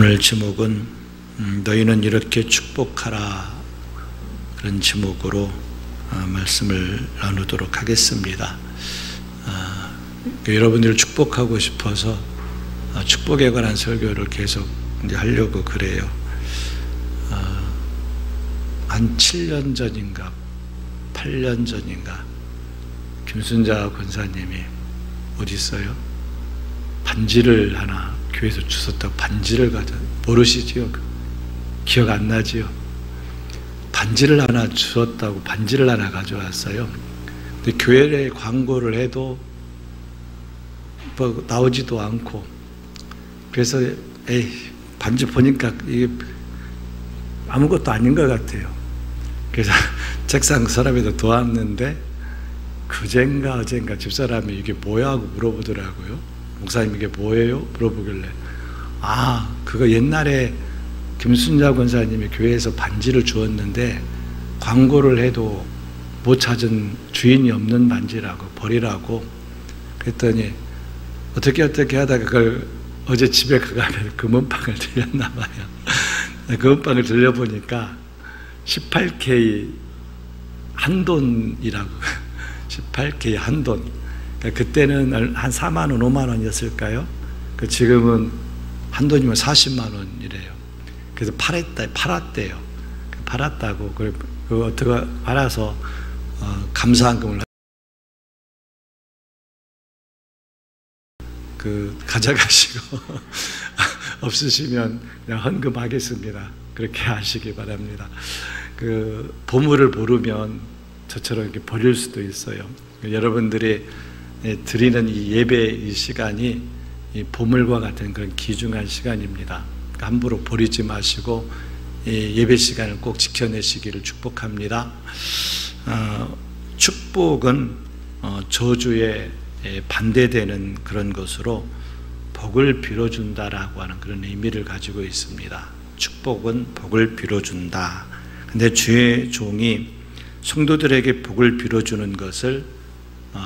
오늘 제목은 너희는 이렇게 축복하라, 그런 제목으로 말씀을 나누도록 하겠습니다. 여러분들을 축복하고 싶어서 축복에 관한 설교를 계속 이제 하려고 그래요. 한 7년 전인가 8년 전인가 김순자 권사님이 어디 있어요? 반지를 하나 교회에서 주셨다고. 반지를 모르시지요? 기억 안 나지요? 반지를 하나 주었다고 반지를 하나 가져왔어요. 근데 교회에 광고를 해도 뭐 나오지도 않고, 그래서 반지 보니까 이게 아무것도 아닌 것 같아요. 그래서 책상 서랍에다 두었는데 그젠가 어젠가 집사람이 이게 뭐야 하고 물어보더라고요. 목사님 이게 뭐예요? 물어보길래 그거 옛날에 김순자 권사님이 교회에서 반지를 주었는데 광고를 해도 못 찾은 주인이 없는 반지라고, 버리라고. 그랬더니 어떻게 하다가 그걸 어제 집에 가면 금은방을 들렸나 봐요. 금은방을 들려보니까 18K 한돈이라고. 18K 한돈. 그때는 한 4만 원, 5만 원이었을까요? 지금은 한돈이면 40만 원이래요. 그래서 팔았대요. 팔았다고. 그 어떻게 팔아서 감사한금을 가져가시고 없으시면 그냥 헌금하겠습니다. 그렇게 하시기 바랍니다. 보물을 모르면 저처럼 이렇게 버릴 수도 있어요. 여러분들이 드리는 이 예배 이 시간이 이 보물과 같은 그런 귀중한 시간입니다. 함부로 버리지 마시고 예배 시간을 꼭 지켜내시기를 축복합니다. 축복은 저주에 반대되는 그런 것으로 복을 빌어준다라고 하는 그런 의미를 가지고 있습니다. 축복은 복을 빌어준다. 근데 주의 종이 성도들에게 복을 빌어주는 것을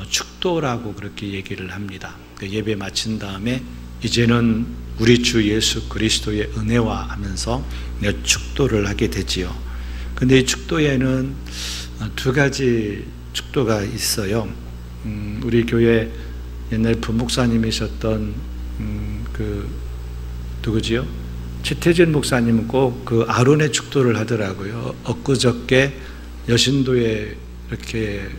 축도라고 그렇게 얘기를 합니다. 예배 마친 다음에 이제는 우리 주 예수 그리스도의 은혜와 하면서 축도를 하게 되지요. 근데 이 축도에는 두 가지 축도가 있어요. 우리 교회 옛날 부목사님이셨던 누구지요? 최태진 목사님은 꼭 아론의 축도를 하더라고요. 엊그저께 여신도에 이렇게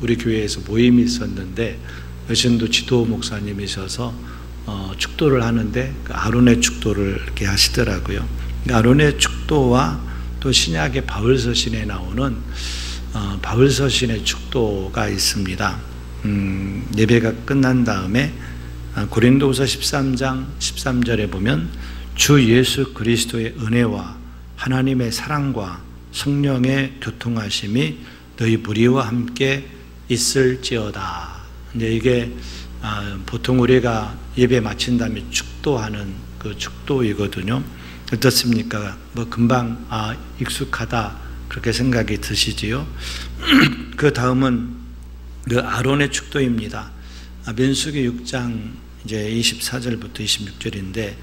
우리 교회에서 모임이 있었는데 여신도 지도 목사님이셔서 축도를 하는데 아론의 축도를 이렇게 하시더라고요. 아론의 축도와 또 신약의 바울서신에 나오는 바울서신의 축도가 있습니다. 예배가 끝난 다음에 고린도후서 13장 13절에 보면 주 예수 그리스도의 은혜와 하나님의 사랑과 성령의 교통하심이 너희 무리와 함께 있을지어다. 근데 이게 보통 우리가 예배 마친 다음에 축도하는 그 축도이거든요. 어떻습니까? 금방 익숙하다 그렇게 생각이 드시지요? 그 다음은 아론의 축도입니다. 민수기 6장 이제 24절부터 26절인데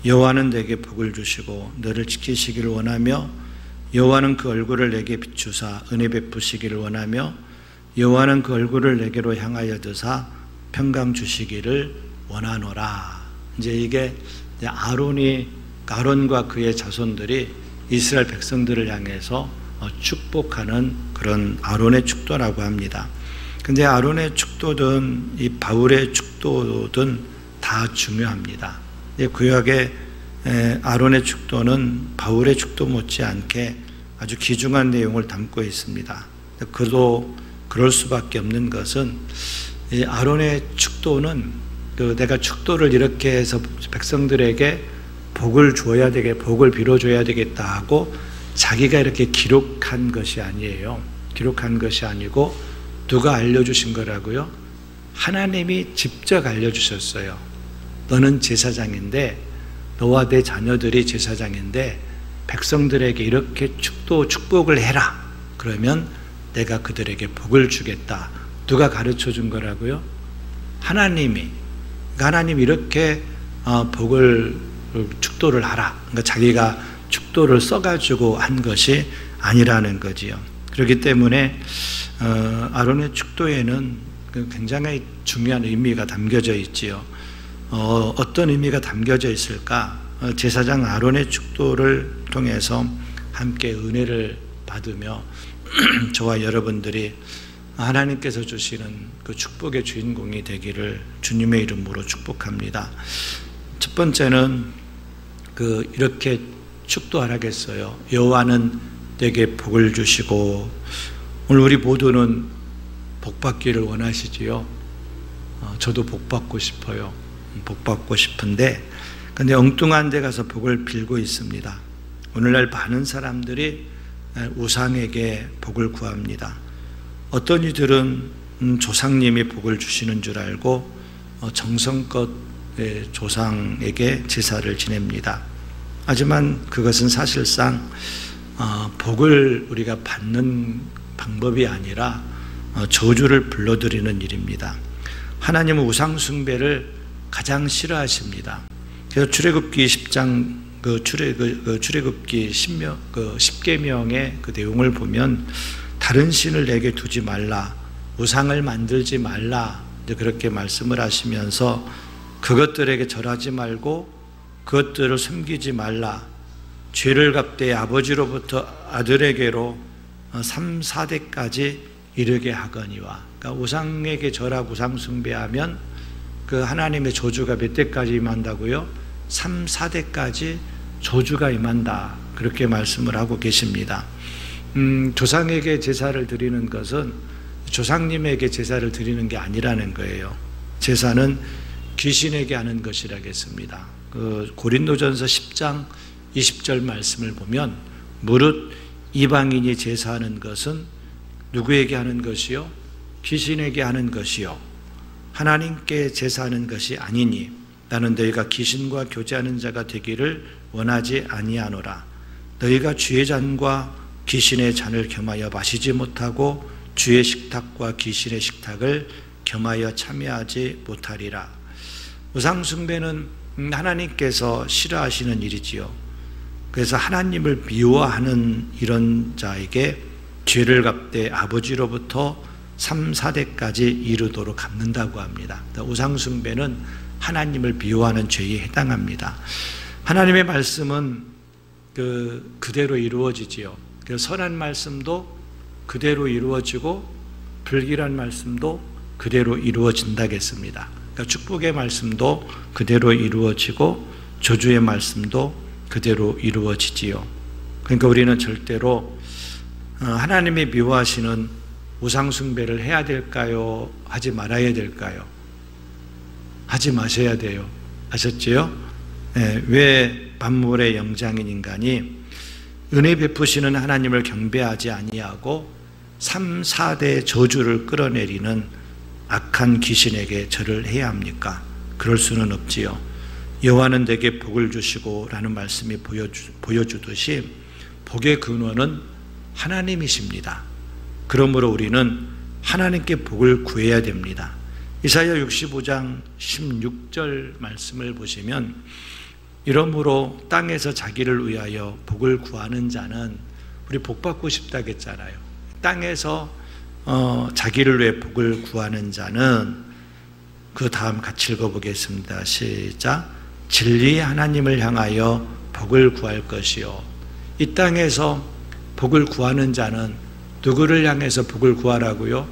여호와는 내게 복을 주시고 너를 지키시기를 원하며 여호와는 그 얼굴을 내게 비추사 은혜 베푸시기를 원하며 여호와는 그 얼굴을 내게로 향하여 드사 평강 주시기를 원하노라. 이제 이게 아론과 그의 자손들이 이스라엘 백성들을 향해서 축복하는 그런 아론의 축도라고 합니다. 근데 아론의 축도든 이 바울의 축도든 다 중요합니다. 구약의 아론의 축도는 바울의 축도 못지않게 아주 귀중한 내용을 담고 있습니다. 그도 그럴 수밖에 없는 것은 이 아론의 축도는 내가 축도를 이렇게 해서 백성들에게 복을 빌어줘야 되겠다 하고 자기가 이렇게 기록한 것이 아니에요. 기록한 것이 아니고 누가 알려주신 거라고요? 하나님이 직접 알려주셨어요. 너는 제사장인데, 너와 내 자녀들이 제사장인데 백성들에게 이렇게 축복을 해라. 그러면 내가 그들에게 복을 주겠다. 누가 가르쳐 준 거라고요? 하나님이 이렇게 복을 축도를 하라. 그러니까 자기가 축도를 써가지고 한 것이 아니라는 거지요. 그렇기 때문에 아론의 축도에는 굉장히 중요한 의미가 담겨져 있지요. 어떤 의미가 담겨져 있을까? 제사장 아론의 축도를 통해서 함께 은혜를 받으며 저와 여러분들이 하나님께서 주시는 그 축복의 주인공이 되기를 주님의 이름으로 축복합니다. 첫 번째는 이렇게 축도하라겠어요. 여호와는 내게 복을 주시고, 오늘 우리 모두는 복 받기를 원하시지요. 저도 복 받고 싶어요. 복 받고 싶은데, 근데 엉뚱한 데 가서 복을 빌고 있습니다. 오늘날 많은 사람들이 우상에게 복을 구합니다. 어떤 이들은 조상님이 복을 주시는 줄 알고 정성껏 조상에게 제사를 지냅니다. 하지만 그것은 사실상 복을 우리가 받는 방법이 아니라 저주를 불러들이는 일입니다. 하나님은 우상 숭배를 가장 싫어하십니다. 그래서 출애굽기 10장 출애굽기 10계명의 그 내용을 보면 다른 신을 내게 두지 말라, 우상을 만들지 말라, 그렇게 말씀을 하시면서 그것들에게 절하지 말고 그것들을 섬기지 말라, 죄를 갚되 아버지로부터 아들에게로 3, 4대까지 이르게 하거니와. 그러니까 우상에게 절하고 우상 숭배하면 그 하나님의 저주가 몇 대까지 임한다고요? 3, 4대까지 저주가 임한다, 그렇게 말씀을 하고 계십니다. 조상에게 제사를 드리는 것은 조상님에게 제사를 드리는 게 아니라는 거예요. 제사는 귀신에게 하는 것이라겠습니다. 고린도전서 10장 20절 말씀을 보면 무릇 이방인이 제사하는 것은 누구에게 하는 것이요? 귀신에게 하는 것이요, 하나님께 제사하는 것이 아니니 나는 너희가 귀신과 교제하는 자가 되기를 원하지 아니하노라. 너희가 주의 잔과 귀신의 잔을 겸하여 마시지 못하고 주의 식탁과 귀신의 식탁을 겸하여 참여하지 못하리라. 우상 숭배는 하나님께서 싫어하시는 일이지요. 그래서 하나님을 미워하는 이런 자에게 죄를 갚되 아버지로부터 3, 4대까지 이르도록 갚는다고 합니다. 우상 숭배는 하나님을 미워하는 죄에 해당합니다. 하나님의 말씀은 그대로 이루어지지요. 선한 말씀도 그대로 이루어지고 불길한 말씀도 그대로 이루어진다겠습니다. 그러니까 축복의 말씀도 그대로 이루어지고 저주의 말씀도 그대로 이루어지지요. 그러니까 우리는 절대로 하나님이 미워하시는 우상 숭배를 해야 될까요? 하지 말아야 될까요? 하지 마셔야 돼요. 아셨지요? 네, 왜 만물의 영장인 인간이 은혜 베푸시는 하나님을 경배하지 아니하고 3, 4대 저주를 끌어내리는 악한 귀신에게 절을 해야 합니까? 그럴 수는 없지요. 여호와는 내게 복을 주시고 라는 말씀이 보여주듯이 복의 근원은 하나님이십니다. 그러므로 우리는 하나님께 복을 구해야 됩니다. 이사야 65장 16절 말씀을 보시면 이러므로 땅에서 자기를 위하여 복을 구하는 자는, 우리 복 받고 싶다겠잖아요. 땅에서 자기를 위해 복을 구하는 자는, 그 다음 같이 읽어보겠습니다. 시작. 진리의 하나님을 향하여 복을 구할 것이요. 이 땅에서 복을 구하는 자는 누구를 향해서 복을 구하라고요?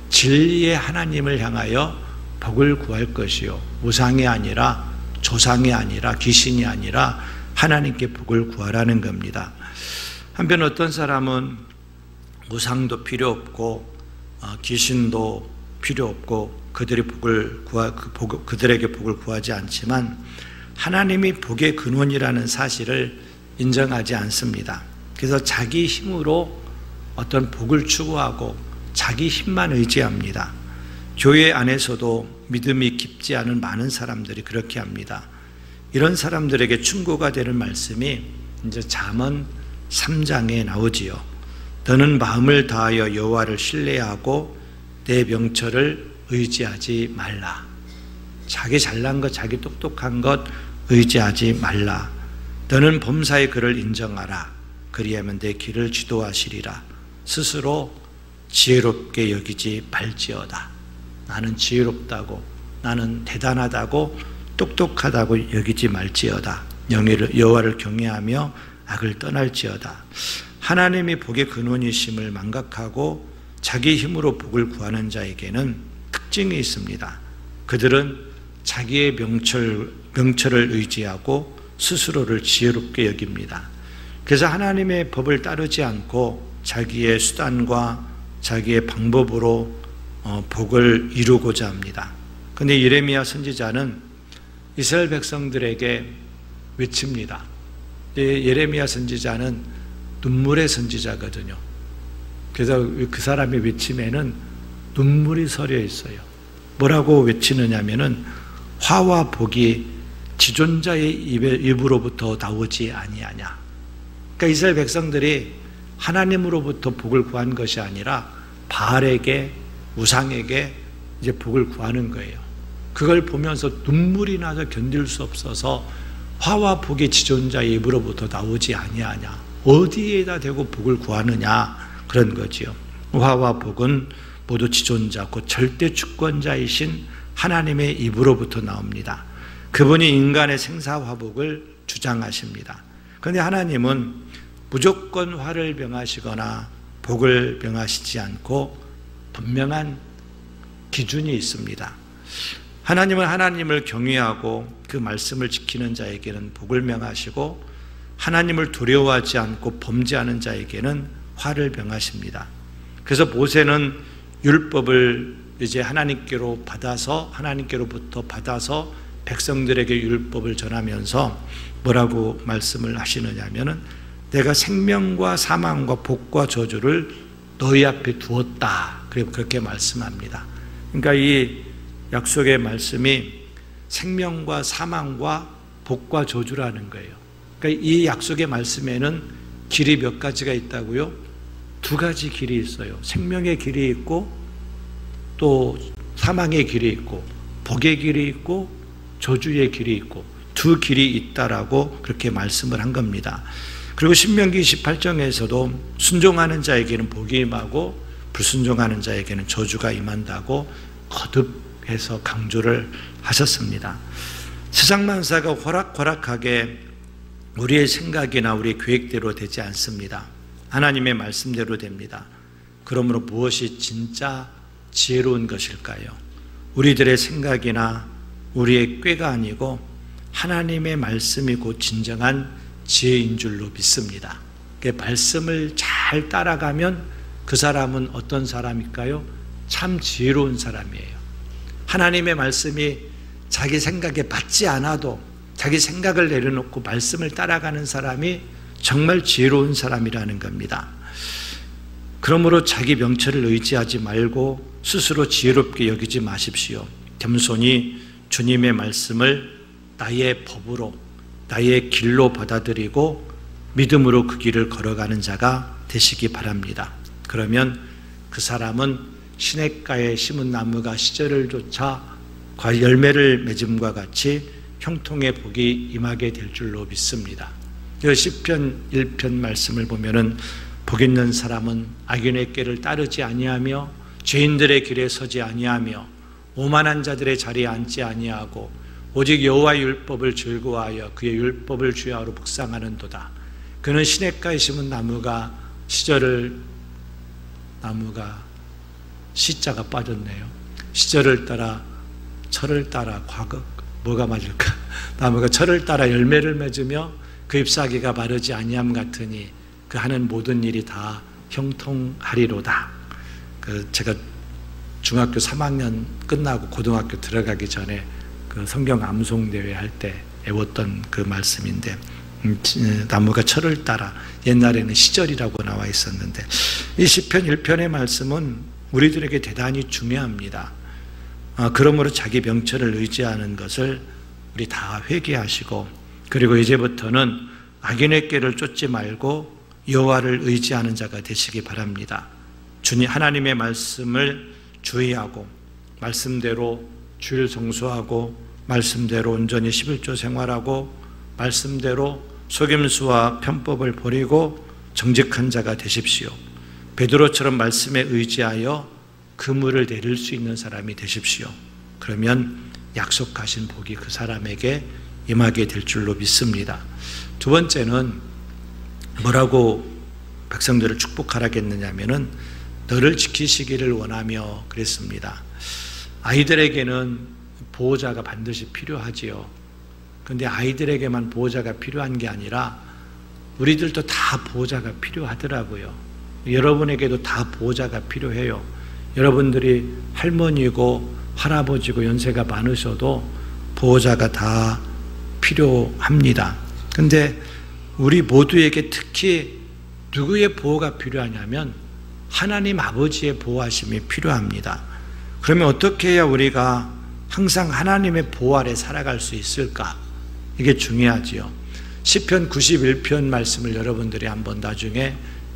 진리의 하나님을 향하여 복을 구할 것이요. 우상이 아니라, 조상이 아니라, 귀신이 아니라 하나님께 복을 구하라는 겁니다. 한편 어떤 사람은 우상도 필요 없고 귀신도 필요 없고 그들에게 복을 구하지 않지만 하나님이 복의 근원이라는 사실을 인정하지 않습니다. 그래서 자기 힘으로 어떤 복을 추구하고 자기 힘만 의지합니다. 교회 안에서도 믿음이 깊지 않은 많은 사람들이 그렇게 합니다. 이런 사람들에게 충고가 되는 말씀이 이제 잠언 3장에 나오지요. 너는 마음을 다하여 여호와를 신뢰하고 내 명철을 의지하지 말라. 자기 잘난 것, 자기 똑똑한 것 의지하지 말라. 너는 범사의 그를 인정하라. 그리하면 내 길을 지도하시리라. 스스로 지혜롭게 여기지 말지어다. 나는 지혜롭다고, 나는 대단하다고, 똑똑하다고 여기지 말지어다. 여호와를 경외하며 악을 떠날지어다. 하나님이 복의 근원이심을 망각하고 자기 힘으로 복을 구하는 자에게는 특징이 있습니다. 그들은 자기의 명철을 의지하고 스스로를 지혜롭게 여깁니다. 그래서 하나님의 법을 따르지 않고 자기의 수단과 자기의 방법으로 복을 이루고자 합니다. 그런데 예레미야 선지자는 이스라엘 백성들에게 외칩니다. 예레미야 선지자는 눈물의 선지자거든요. 그래서 그 사람의 외침에는 눈물이 서려 있어요. 뭐라고 외치느냐면은 화와 복이 지존자의 입으로부터 나오지 아니하냐. 그러니까 이스라엘 백성들이 하나님으로부터 복을 구한 것이 아니라 바알에게, 우상에게 이제 복을 구하는 거예요. 그걸 보면서 눈물이 나서 견딜 수 없어서 화와 복이 지존자의 입으로부터 나오지 아니하냐. 어디에다 대고 복을 구하느냐, 그런 거지요. 화와 복은 모두 지존자, 곧 절대 주권자이신 하나님의 입으로부터 나옵니다. 그분이 인간의 생사화복을 주장하십니다. 그런데 하나님은 무조건 화를 명하시거나 복을 명하시지 않고 분명한 기준이 있습니다. 하나님은 하나님을 경외하고 그 말씀을 지키는 자에게는 복을 명하시고, 하나님을 두려워하지 않고 범죄하는 자에게는 화를 명하십니다. 그래서 모세는 율법을 이제 하나님께로부터 받아서 백성들에게 율법을 전하면서 뭐라고 말씀을 하시느냐면은 내가 생명과 사망과 복과 저주를 너희 앞에 두었다. 그리고 그렇게 말씀합니다. 그러니까 이 약속의 말씀이 생명과 사망과 복과 저주라는 거예요. 그러니까 이 약속의 말씀에는 길이 몇 가지가 있다고요? 두 가지 길이 있어요. 생명의 길이 있고 또 사망의 길이 있고 복의 길이 있고 저주의 길이 있고 두 길이 있다라고 그렇게 말씀을 한 겁니다. 그리고 신명기 28장에서도 순종하는 자에게는 복이 임하고 불순종하는 자에게는 저주가 임한다고 거듭해서 강조를 하셨습니다. 세상 만사가 호락호락하게 우리의 생각이나 우리의 계획대로 되지 않습니다. 하나님의 말씀대로 됩니다. 그러므로 무엇이 진짜 지혜로운 것일까요? 우리들의 생각이나 우리의 꾀가 아니고 하나님의 말씀이 곧 진정한 지혜인 줄로 믿습니다. 그 말씀을 잘 따라가면 그 사람은 어떤 사람일까요? 참 지혜로운 사람이에요. 하나님의 말씀이 자기 생각에 맞지 않아도 자기 생각을 내려놓고 말씀을 따라가는 사람이 정말 지혜로운 사람이라는 겁니다. 그러므로 자기 명철을 의지하지 말고 스스로 지혜롭게 여기지 마십시오. 겸손히 주님의 말씀을 나의 법으로, 나의 길로 받아들이고 믿음으로 그 길을 걸어가는 자가 되시기 바랍니다. 그러면 그 사람은 시냇가에 심은 나무가 시절을 쫓아 열매를 맺음과 같이 형통의 복이 임하게 될 줄로 믿습니다. 시편 1편 말씀을 보면은 복 있는 사람은 악인의 길을 따르지 아니하며 죄인들의 길에 서지 아니하며 오만한 자들의 자리에 앉지 아니하고 오직 여호와의 율법을 즐거워하여 그의 율법을 주야로 묵상하는도다. 그는 시냇가에 심은 나무가 시자가 빠졌네요. 시절을 따라 철을 따라 뭐가 맞을까? 나무가 철을 따라 열매를 맺으며 그 잎사귀가 마르지 아니함 같으니 그 하는 모든 일이 다 형통하리로다. 제가 중학교 3학년 끝나고 고등학교 들어가기 전에 그 성경 암송 대회 할 때 외웠던 그 말씀인데, 나무가 철을 따라, 옛날에는 시절이라고 나와 있었는데, 이 시편 1편의 말씀은 우리들에게 대단히 중요합니다. 그러므로 자기 명철을 의지하는 것을 우리 다 회개하시고, 그리고 이제부터는 악인의 길을 쫓지 말고 여호와를 의지하는 자가 되시기 바랍니다. 주님 하나님의 말씀을 주의하고 말씀대로 주일 성수하고 말씀대로 온전히 11조 생활하고 말씀대로 속임수와 편법을 버리고 정직한 자가 되십시오. 베드로처럼 말씀에 의지하여 그물을 내릴 수 있는 사람이 되십시오. 그러면 약속하신 복이 그 사람에게 임하게 될 줄로 믿습니다. 두 번째는 뭐라고 백성들을 축복하라겠느냐면은 너를 지키시기를 원하며 그랬습니다. 아이들에게는 보호자가 반드시 필요하지요. 그런데 아이들에게만 보호자가 필요한 게 아니라 우리들도 다 보호자가 필요하더라고요. 여러분에게도 다 보호자가 필요해요. 여러분들이 할머니고 할아버지고 연세가 많으셔도 보호자가 다 필요합니다. 그런데 우리 모두에게 특히 누구의 보호가 필요하냐면 하나님 아버지의 보호하심이 필요합니다. 그러면 어떻게 해야 우리가 항상 하나님의 보호 아래 살아갈 수 있을까? 이게 중요하지요. 시편 91편 말씀을 여러분들이 한번 나중에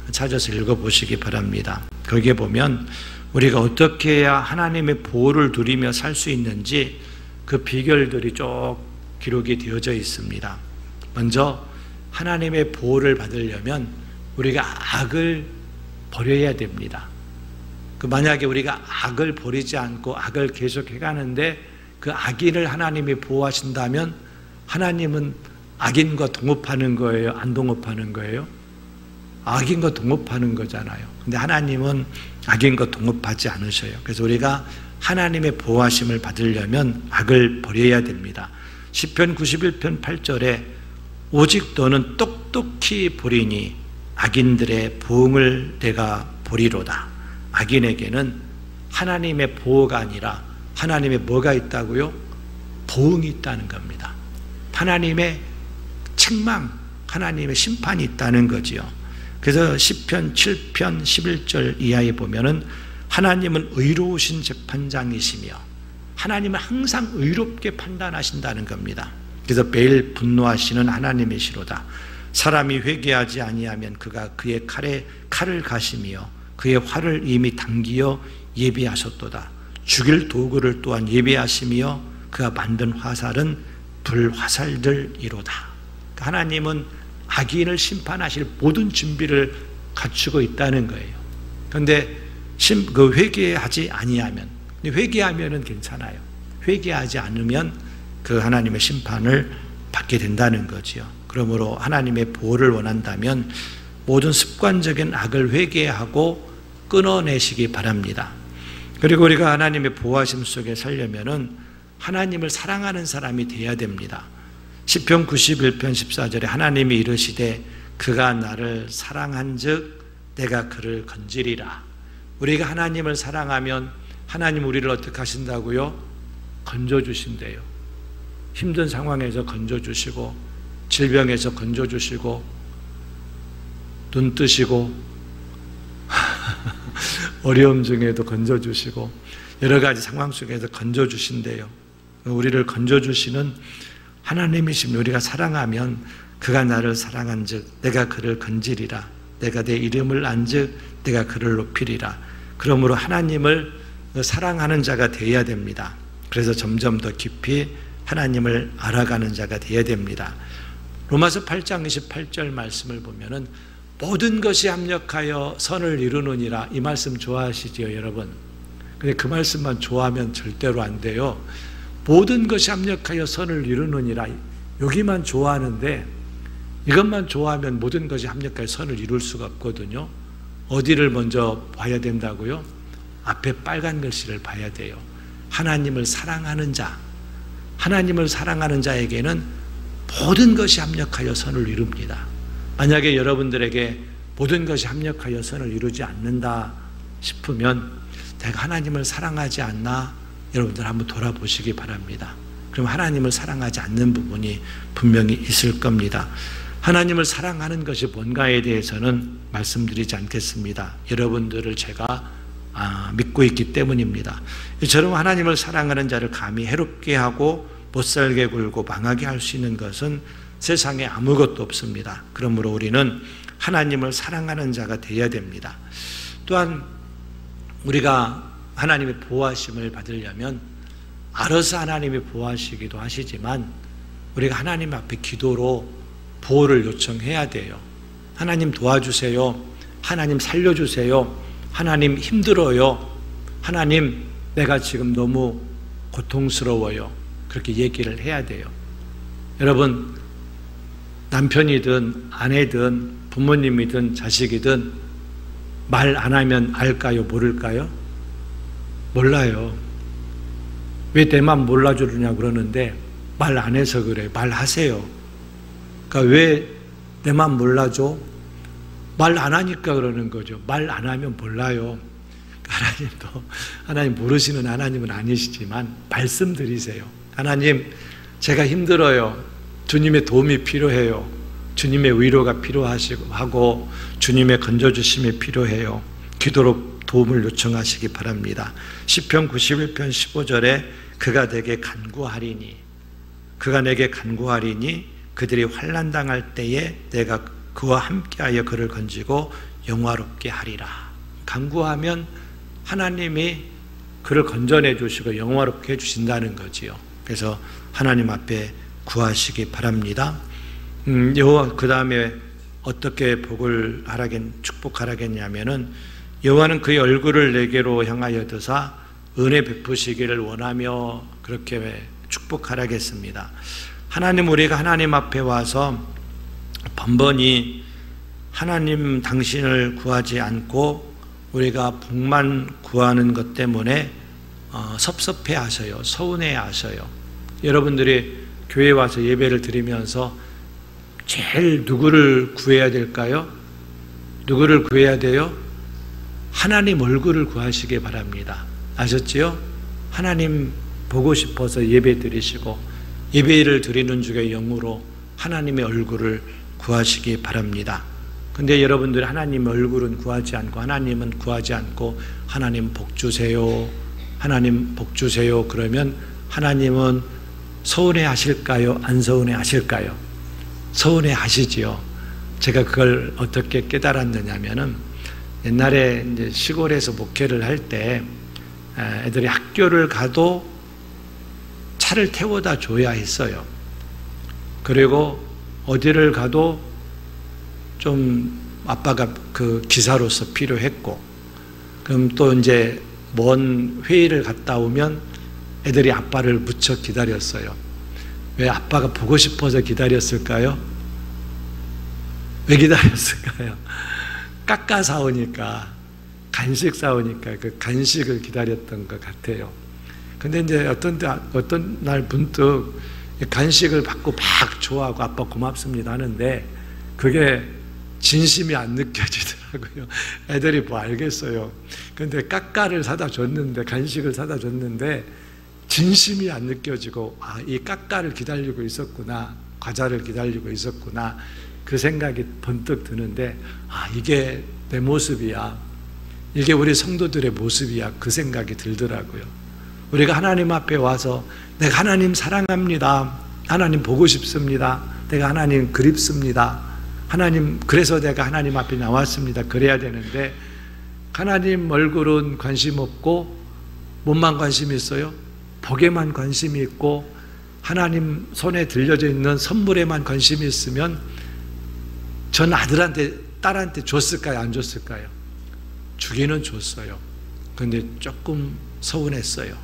찾아서 읽어보시기 바랍니다. 거기에 보면 우리가 어떻게 해야 하나님의 보호를 누리며 살 수 있는지 그 비결들이 쭉 기록이 되어져 있습니다. 먼저 하나님의 보호를 받으려면 우리가 악을 버려야 됩니다. 만약에 우리가 악을 버리지 않고 악을 계속 해가는데 그 악인을 하나님이 보호하신다면 하나님은 악인과 동업하는 거예요? 안 동업하는 거예요? 악인과 동업하는 거잖아요. 근데 하나님은 악인과 동업하지 않으셔요. 그래서 우리가 하나님의 보호하심을 받으려면 악을 버려야 됩니다. 시편 91편 8절에 오직 너는 똑똑히 보리니 악인들의 부흥을 내가 보리로다. 악인에게는 하나님의 보호가 아니라 하나님의 뭐가 있다고요? 보응이 있다는 겁니다. 하나님의 책망, 하나님의 심판이 있다는 거지요. 그래서 시편 7편 11절 이하에 보면은 하나님은 의로우신 재판장이시며 하나님은 항상 의롭게 판단하신다는 겁니다. 그래서 매일 분노하시는 하나님이시로다. 사람이 회개하지 아니하면 그가 그의 칼을 가시며 그의 활을 이미 당기어 예비하셨도다. 죽일 도구를 또한 예비하시며 그가 만든 화살은 불화살들이로다. 하나님은 악인을 심판하실 모든 준비를 갖추고 있다는 거예요. 그런데 그 회개하지 아니하면, 회개하면은 괜찮아요. 회개하지 않으면 그 하나님의 심판을 받게 된다는 거지요. 그러므로 하나님의 보호를 원한다면 모든 습관적인 악을 회개하고 끊어내시기 바랍니다. 그리고 우리가 하나님의 보호하심 속에 살려면은 하나님을 사랑하는 사람이 되어야 됩니다. 시편 91편 14절에 하나님이 이르시되 그가 나를 사랑한즉 내가 그를 건지리라. 우리가 하나님을 사랑하면 하나님 우리를 어떻게 하신다고요? 건져주신대요. 힘든 상황에서 건져주시고 질병에서 건져주시고 눈 뜨시고 어려움 중에도 건져주시고 여러 가지 상황 속에서 건져주신대요. 우리를 건져주시는 하나님이시며 우리가 사랑하면 그가 나를 사랑한즉 내가 그를 건지리라. 내가 내 이름을 안즉 내가 그를 높이리라. 그러므로 하나님을 사랑하는 자가 되어야 됩니다. 그래서 점점 더 깊이 하나님을 알아가는 자가 되어야 됩니다. 로마서 8장 28절 말씀을 보면은 모든 것이 합력하여 선을 이루느니라. 이 말씀 좋아하시지요, 여러분? 근데 그 말씀만 좋아하면 절대로 안 돼요. 모든 것이 합력하여 선을 이루느니라. 여기만 좋아하는데 이것만 좋아하면 모든 것이 합력하여 선을 이룰 수가 없거든요. 어디를 먼저 봐야 된다고요? 앞에 빨간 글씨를 봐야 돼요. 하나님을 사랑하는 자, 하나님을 사랑하는 자에게는 모든 것이 합력하여 선을 이룹니다. 만약에 여러분들에게 모든 것이 합력하여 선을 이루지 않는다 싶으면 내가 하나님을 사랑하지 않나? 여러분들 한번 돌아보시기 바랍니다. 그럼 하나님을 사랑하지 않는 부분이 분명히 있을 겁니다. 하나님을 사랑하는 것이 뭔가에 대해서는 말씀드리지 않겠습니다. 여러분들을 제가 믿고 있기 때문입니다. 저런 하나님을 사랑하는 자를 감히 해롭게 하고 못살게 굴고 망하게 할 수 있는 것은 세상에 아무것도 없습니다. 그러므로 우리는 하나님을 사랑하는 자가 되어야 됩니다. 또한 우리가 하나님의 보호하심을 받으려면 알아서 하나님이 보호하시기도 하시지만 우리가 하나님 앞에 기도로 보호를 요청해야 돼요. 하나님 도와주세요. 하나님 살려주세요. 하나님 힘들어요. 하나님 내가 지금 너무 고통스러워요. 그렇게 얘기를 해야 돼요. 여러분, 남편이든 아내든 부모님이든 자식이든 말 안 하면 알까요? 모를까요? 몰라요. 왜 내 맘 몰라주느냐 그러는데 말 안 해서 그래요. 말하세요. 그러니까 왜 내 맘 몰라줘? 말 안 하니까 그러는 거죠. 말 안 하면 몰라요. 하나님도, 하나님 모르시는 하나님은 아니시지만 말씀드리세요. 하나님, 제가 힘들어요. 주님의 도움이 필요해요. 주님의 위로가 필요하고 주님의 건져주심이 필요해요. 기도로 도움을 요청하시기 바랍니다. 시편 91편 15절에 그가 내게 간구하리니, 그가 내게 간구하리니 그들이 환난 당할 때에 내가 그와 함께하여 그를 건지고 영화롭게 하리라. 간구하면 하나님이 그를 건져내 주시고 영화롭게 해주신다는 거지요. 그래서 하나님 앞에 구하시기 바랍니다. 여호와 그 다음에 어떻게 축복하라겠냐면은 여호와는 그의 얼굴을 내게로 향하여 드사 은혜 베푸시기를 원하며 그렇게 축복하라겠습니다. 하나님, 우리가 하나님 앞에 와서 번번이 하나님 당신을 구하지 않고 우리가 복만 구하는 것 때문에 섭섭해 하셔요. 서운해 하셔요. 여러분들이 교회에 와서 예배를 드리면서 제일 누구를 구해야 될까요? 누구를 구해야 돼요? 하나님 얼굴을 구하시기 바랍니다. 아셨지요? 하나님 보고 싶어서 예배 드리시고 예배를 드리는 중에 영으로 하나님의 얼굴을 구하시기 바랍니다. 근데 여러분들이 하나님 얼굴은 구하지 않고 하나님은 구하지 않고 하나님 복 주세요, 하나님 복 주세요 그러면 하나님은 서운해 하실까요? 안 서운해 하실까요? 서운해 하시지요. 제가 그걸 어떻게 깨달았느냐면은 옛날에 이제 시골에서 목회를 할 때 애들이 학교를 가도 차를 태워다 줘야 했어요. 그리고 어디를 가도 좀 아빠가 그 기사로서 필요했고, 그럼 또 이제 먼 회의를 갔다 오면 애들이 아빠를 무척 기다렸어요. 왜? 아빠가 보고 싶어서 기다렸을까요? 왜 기다렸을까요? 깎아 사오니까, 간식 사오니까 그 간식을 기다렸던 것 같아요. 근데 이제 어떤 날 문득 간식을 받고 막 좋아하고 아빠 고맙습니다 하는데 그게 진심이 안 느껴지더라고요. 애들이 뭐 알겠어요. 근데 까까를 사다 줬는데, 간식을 사다 줬는데 진심이 안 느껴지고, 아, 이 까까를 기다리고 있었구나, 과자를 기다리고 있었구나, 그 생각이 번뜩 드는데, 아, 이게 내 모습이야, 이게 우리 성도들의 모습이야, 그 생각이 들더라고요. 우리가 하나님 앞에 와서 내가 하나님 사랑합니다, 하나님 보고 싶습니다, 내가 하나님 그립습니다, 하나님 그래서 내가 하나님 앞에 나왔습니다, 그래야 되는데 하나님 얼굴은 관심 없고 뭐만 관심 있어요? 복에만 관심이 있고 하나님 손에 들려져 있는 선물에만 관심이 있으면 전 아들한테 딸한테 줬을까요? 안 줬을까요? 주기는 줬어요. 그런데 조금 서운했어요.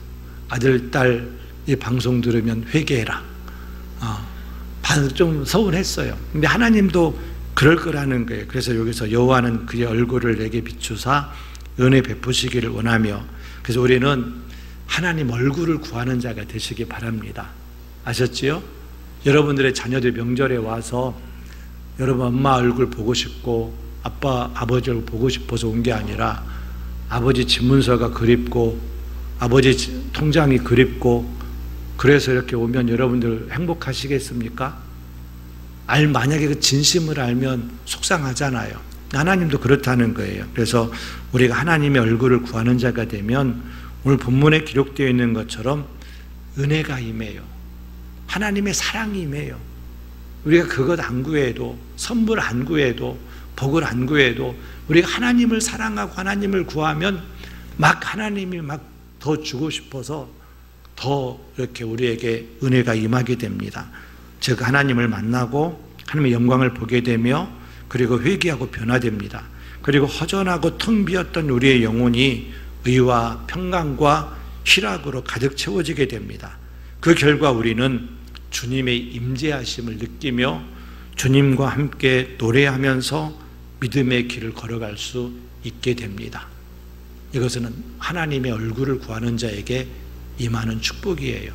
아들, 딸 이 방송 들으면 회개해라. 좀 서운했어요. 근데 하나님도 그럴 거라는 거예요. 그래서 여기서 여호와는 그의 얼굴을 내게 비추사 은혜 베푸시기를 원하며, 그래서 우리는 하나님 얼굴을 구하는 자가 되시기 바랍니다. 아셨지요? 여러분들의 자녀들 명절에 와서 여러분 엄마 얼굴 보고 싶고 아빠, 아버지 얼굴 보고 싶어서 온 게 아니라 아버지 집문서가 그립고 아버지 통장이 그립고 그래서 이렇게 오면 여러분들 행복하시겠습니까? 만약에 그 진심을 알면 속상하잖아요. 하나님도 그렇다는 거예요. 그래서 우리가 하나님의 얼굴을 구하는 자가 되면 오늘 본문에 기록되어 있는 것처럼 은혜가 임해요. 하나님의 사랑이 임해요. 우리가 그것 안 구해도, 선물 안 구해도, 복을 안 구해도 우리가 하나님을 사랑하고 하나님을 구하면 막 하나님이 막 더 주고 싶어서 더 이렇게 우리에게 은혜가 임하게 됩니다. 즉 하나님을 만나고 하나님의 영광을 보게 되며 그리고 회개하고 변화됩니다. 그리고 허전하고 텅 비었던 우리의 영혼이 의와 평강과 희락으로 가득 채워지게 됩니다. 그 결과 우리는 주님의 임재하심을 느끼며 주님과 함께 노래하면서 믿음의 길을 걸어갈 수 있게 됩니다. 이것은 하나님의 얼굴을 구하는 자에게 임하는 축복이에요.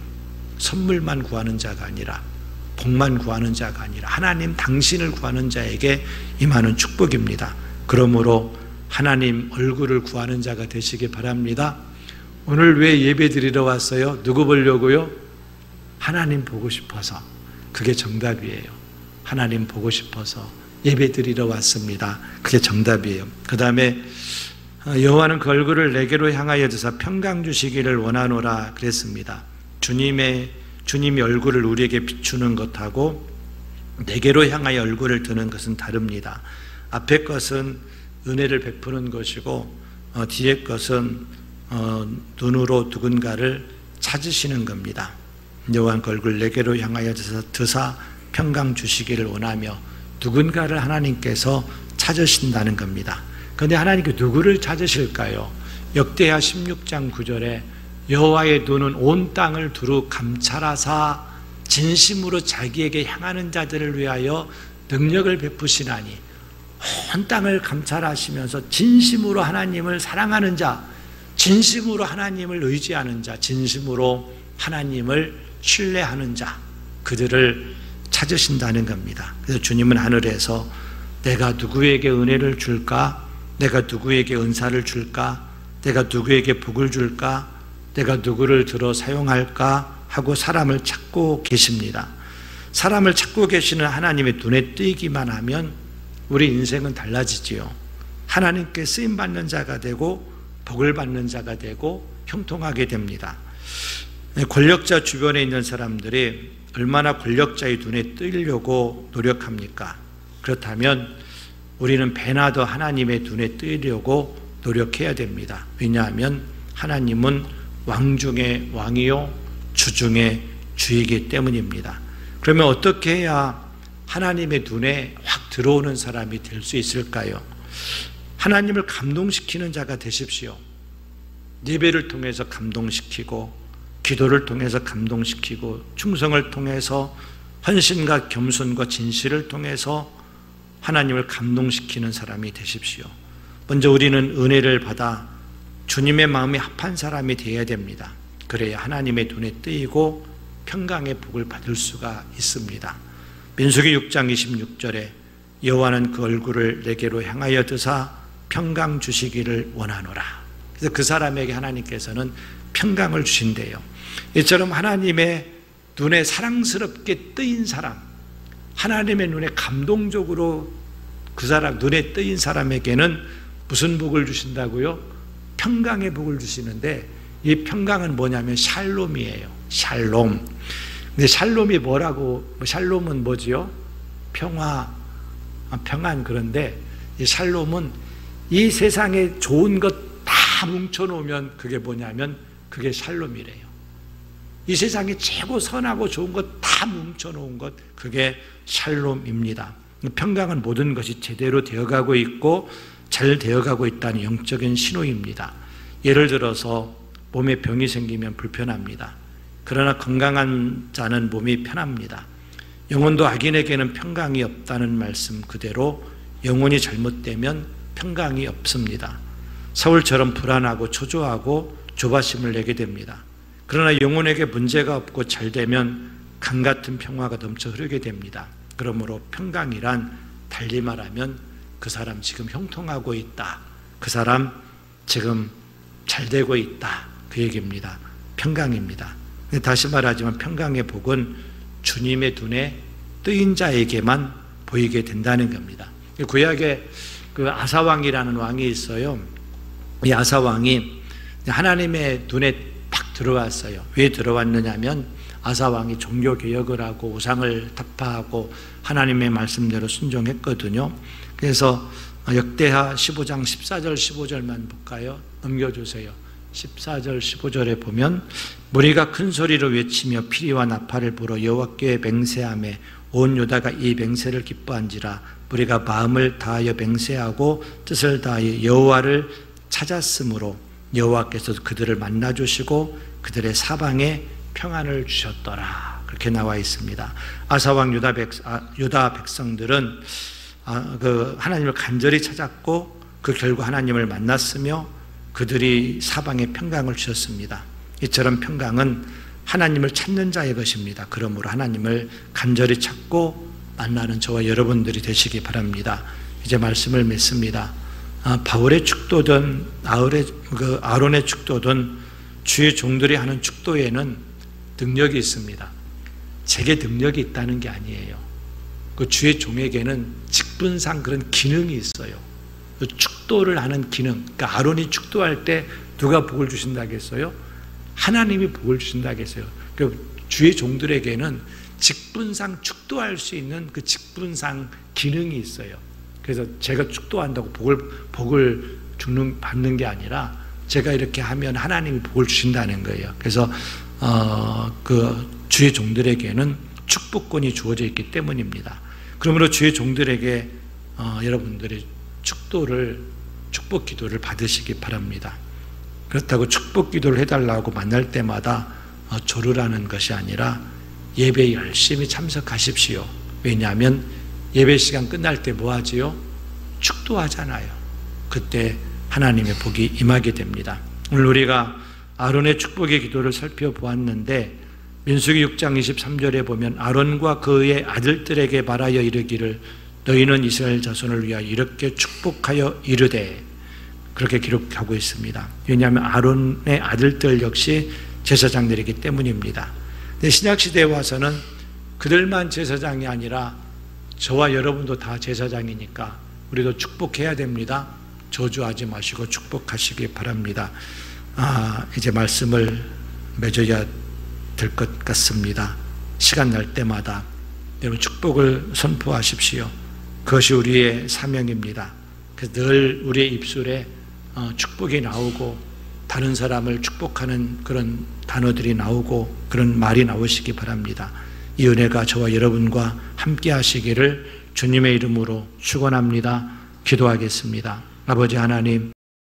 선물만 구하는 자가 아니라, 복만 구하는 자가 아니라 하나님 당신을 구하는 자에게 임하는 축복입니다. 그러므로 하나님 얼굴을 구하는 자가 되시기 바랍니다. 오늘 왜 예배 드리러 왔어요? 누구 보려고요? 하나님 보고 싶어서. 그게 정답이에요. 하나님 보고 싶어서 예배 드리러 왔습니다. 그게 정답이에요. 그 다음에 여호와는 그 얼굴을 내게로 향하여 드사 평강 주시기를 원하노라 그랬습니다. 주님이 얼굴을 우리에게 비추는 것하고 내게로 향하여 얼굴을 드는 것은 다릅니다. 앞에 것은 은혜를 베푸는 것이고 뒤에 것은 눈으로 누군가를 찾으시는 겁니다. 여호와는 그 얼굴을 내게로 향하여 드사 평강 주시기를 원하며 누군가를 하나님께서 찾으신다는 겁니다. 그런데 하나님께 누구를 찾으실까요? 역대하 16장 9절에 여호와의 눈은 온 땅을 두루 감찰하사 진심으로 자기에게 향하는 자들을 위하여 능력을 베푸시나니, 온 땅을 감찰하시면서 진심으로 하나님을 사랑하는 자, 진심으로 하나님을 의지하는 자, 진심으로 하나님을 신뢰하는 자, 그들을 찾으신다는 겁니다. 그래서 주님은 하늘에서 내가 누구에게 은혜를 줄까? 내가 누구에게 은사를 줄까? 내가 누구에게 복을 줄까? 내가 누구를 들어 사용할까? 하고 사람을 찾고 계십니다. 사람을 찾고 계시는 하나님의 눈에 띄기만 하면 우리 인생은 달라지지요. 하나님께 쓰임받는 자가 되고 복을 받는 자가 되고 형통하게 됩니다. 권력자 주변에 있는 사람들이 얼마나 권력자의 눈에 띄려고 노력합니까? 그렇다면 우리는 배나 더 하나님의 눈에 띄려고 노력해야 됩니다. 왜냐하면 하나님은 왕 중의 왕이요 주 중의 주이기 때문입니다. 그러면 어떻게 해야 하나님의 눈에 확 들어오는 사람이 될 수 있을까요? 하나님을 감동시키는 자가 되십시오. 예배를 통해서 감동시키고, 기도를 통해서 감동시키고, 충성을 통해서, 헌신과 겸손과 진실을 통해서 하나님을 감동시키는 사람이 되십시오. 먼저 우리는 은혜를 받아 주님의 마음이 합한 사람이 되어야 됩니다. 그래야 하나님의 눈에 띄고 평강의 복을 받을 수가 있습니다. 민수기 6장 26절에 여호와는 그 얼굴을 내게로 향하여 드사 평강 주시기를 원하노라. 그래서 그 사람에게 하나님께서는 평강을 주신대요. 이처럼 하나님의 눈에 사랑스럽게 뜨인 사람, 하나님의 눈에 감동적으로 그 사람 눈에 뜨인 사람에게는 무슨 복을 주신다고요? 평강의 복을 주시는데, 이 평강은 뭐냐면 샬롬이에요. 샬롬. 근데 샬롬이 뭐라고? 샬롬은 뭐지요? 평화, 평안. 그런데 이 샬롬은 이 세상에 좋은 것 다 뭉쳐놓으면 그게 뭐냐면 그게 샬롬이래요. 이 세상에 최고 선하고 좋은 것 다 뭉쳐놓은 것, 그게 샬롬입니다. 평강은 모든 것이 제대로 되어가고 있고 잘 되어가고 있다는 영적인 신호입니다. 예를 들어서 몸에 병이 생기면 불편합니다. 그러나 건강한 자는 몸이 편합니다. 영혼도 악인에게는 평강이 없다는 말씀 그대로 영혼이 잘못되면 평강이 없습니다. 서울처럼 불안하고 초조하고 조바심을 내게 됩니다. 그러나 영혼에게 문제가 없고 잘 되면 강 같은 평화가 넘쳐 흐르게 됩니다. 그러므로 평강이란 달리 말하면 그 사람 지금 형통하고 있다, 그 사람 지금 잘 되고 있다, 그 얘기입니다. 평강입니다. 다시 말하지만 평강의 복은 주님의 눈에 뜨인 자에게만 보이게 된다는 겁니다. 구약에 그 아사왕이라는 왕이 있어요. 이 아사왕이 하나님의 눈에 팍 들어왔어요. 왜 들어왔느냐면 아사왕이 종교개혁을 하고 우상을 타파하고 하나님의 말씀대로 순종했거든요. 그래서 역대하 15장 14절 15절만 볼까요? 넘겨주세요. 14절 15절에 보면 무리가 큰 소리로 외치며 피리와 나팔을 불어 여호와께 맹세하며 온 유다가 이 맹세를 기뻐한지라. 무리가 마음을 다하여 맹세하고 뜻을 다하여 여호와를 찾았으므로 여호와께서 그들을 만나 주시고 그들의 사방에 평안을 주셨더라. 그렇게 나와 있습니다. 아사왕 유다 백성들은 하나님을 간절히 찾았고 그 결과 하나님을 만났으며 그들이 사방에 평강을 주셨습니다. 이처럼 평강은 하나님을 찾는 자의 것입니다. 그러므로 하나님을 간절히 찾고 만나는 저와 여러분들이 되시기 바랍니다. 이제 말씀을 맺습니다. 바울의 축도든 아론의 축도든 주의 종들이 하는 축도에는 능력이 있습니다. 제게 능력이 있다는 게 아니에요. 그 주의 종에게는 직분상 그런 기능이 있어요. 그 축도를 하는 기능. 그러니까 아론이 축도할 때 누가 복을 주신다겠어요? 하나님이 복을 주신다겠어요. 그러니까 주의 종들에게는 직분상 축도할 수 있는 그 직분상 기능이 있어요. 그래서 제가 축도한다고 복을 받는 게 아니라 제가 이렇게 하면 하나님이 복을 주신다는 거예요. 그래서 그 주의 종들에게는 축복권이 주어져 있기 때문입니다. 그러므로 주의 종들에게 여러분들이 축복 기도를 받으시기 바랍니다. 그렇다고 축복 기도를 해달라고 만날 때마다 조르라는 것이 아니라 예배에 열심히 참석하십시오. 왜냐하면 예배 시간 끝날 때 뭐 하지요? 축도하잖아요. 그때 하나님의 복이 임하게 됩니다. 오늘 우리가 아론의 축복의 기도를 살펴보았는데 민수기 6장 23절에 보면 아론과 그의 아들들에게 말하여 이르기를 너희는 이스라엘 자손을 위하여 이렇게 축복하여 이르되 그렇게 기록하고 있습니다. 왜냐하면 아론의 아들들 역시 제사장들이기 때문입니다. 근데 신약시대에 와서는 그들만 제사장이 아니라 저와 여러분도 다 제사장이니까 우리도 축복해야 됩니다. 저주하지 마시고 축복하시기 바랍니다. 이제 말씀을 맺어야 될 것 같습니다. 시간 날 때마다 여러분 축복을 선포하십시오. 그것이 우리의 사명입니다. 그래서 늘 우리의 입술에 축복이 나오고 다른 사람을 축복하는 그런 단어들이 나오고 그런 말이 나오시기 바랍니다. 이 은혜가 저와 여러분과 함께 하시기를 주님의 이름으로 축원합니다. 기도하겠습니다. 아버지 하나님,